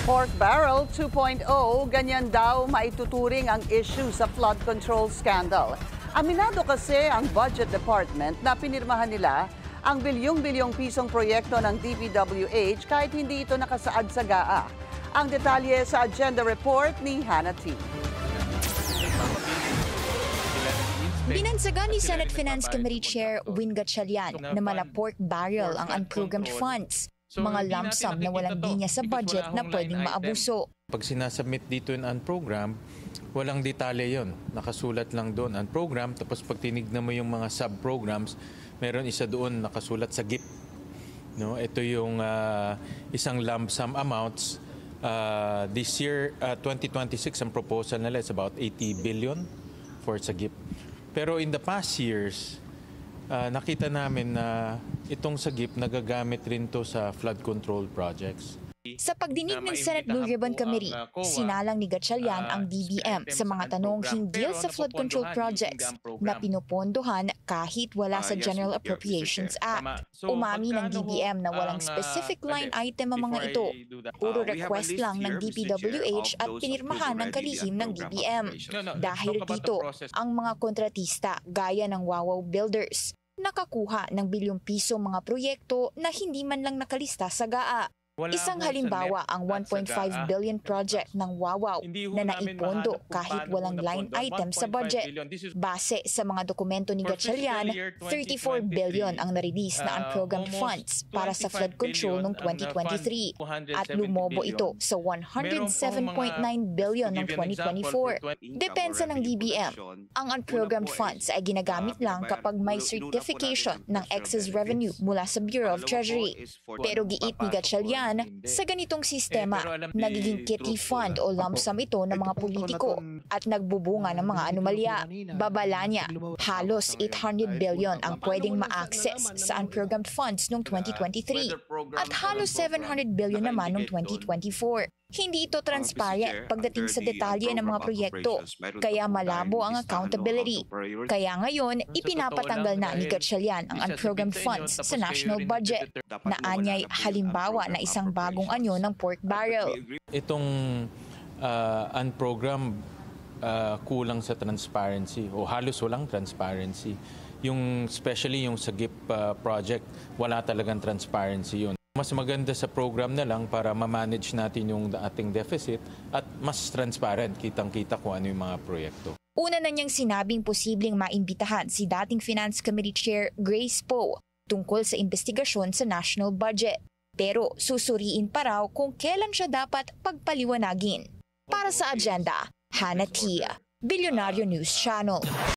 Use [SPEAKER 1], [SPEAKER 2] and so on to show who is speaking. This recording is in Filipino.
[SPEAKER 1] Pork Barrel 2.0, ganyan daw maituturing ang issue sa flood control scandal. Aminado kasi ang Budget Department na pinirmahan nila ang bilyong-bilyong pisong proyekto ng DPWH kahit hindi ito nakasaad sa GAA. Ang detalye sa agenda report ni Hannah T.
[SPEAKER 2] Binansagan ni Senate Finance Committee Chair Win Gatchalian na mala pork barrel ang unprogrammed funds, mga lump sum na walang linya sa budget na pwedeng maabuso.
[SPEAKER 3] Pag sinasubmit dito yung unprogram, walang detalye yon. Nakasulat lang doon unprogram, tapos pag tinignan mo yung mga sub-programs, meron isa doon nakasulat sa GIP. No? Ito yung isang lump sum amounts. This year, 2026, ang proposal nila is about 80 billion for sa GIP. Pero in the past years, nakita namin na itong sa GIP nagagamit rin to sa flood control projects.
[SPEAKER 2] Sa pagdinig ng Senate Blue Ribbon Committee, sinalang ni Gatchalian ang DBM sa mga tanong hinggil sa flood control projects na pinupondohan kahit wala sa General Appropriations Act. Umami ng DBM na walang specific line item ang mga ito. Puro request lang ng DPWH at pinirmahan ng kalihim ng DBM. Dahil dito, ang mga kontratista gaya ng Wawaw Builders nakakuha ng bilyong piso mga proyekto na hindi man lang nakalista sa GAA. Isang halimbawa ang 1.5 billion project ng Wawaw na naipondo kahit walang line item sa budget. Base sa mga dokumento ni Gatchalian, 34 billion ang na-release na unprogrammed funds para sa flood control noong 2023 at lumobo ito sa 107.9 billion noong 2024. Depensa ng DBM, ang unprogrammed funds ay ginagamit lang kapag may certification ng excess revenue mula sa Bureau of Treasury. Pero giit ni Gatchalian, sa ganitong sistema, nagiging kitty fund o lump sum ito ng mga politiko at nagbubunga ng mga anomalya. Babala niya, halos 800 billion ang pwedeng ma-access sa unprogrammed funds noong 2023 at halos 700 billion naman noong 2024. Hindi ito transparent pagdating sa detalye ng mga proyekto, kaya malabo ang accountability. Kaya ngayon, ipinapatanggal na ni Gatchalian ang unprogrammed funds sa national budget na anyay halimbawa na isang bagong anyo ng pork barrel.
[SPEAKER 3] Itong unprogrammed kulang sa transparency o halos walang transparency. Especially yung sa GIP project, wala talagang transparency yun. Mas maganda sa program na lang para ma-manage natin yung ating deficit at mas transparent, kitang-kita kung ano yung mga proyekto.
[SPEAKER 2] Una na niyang sinabing posibleng maimbitahan si dating Finance Committee Chair Grace Poe tungkol sa investigasyon sa national budget. Pero susuriin pa raw kung kailan siya dapat pagpaliwanagin. Para sa agenda, Hannah T, Bilyonaryo News Channel.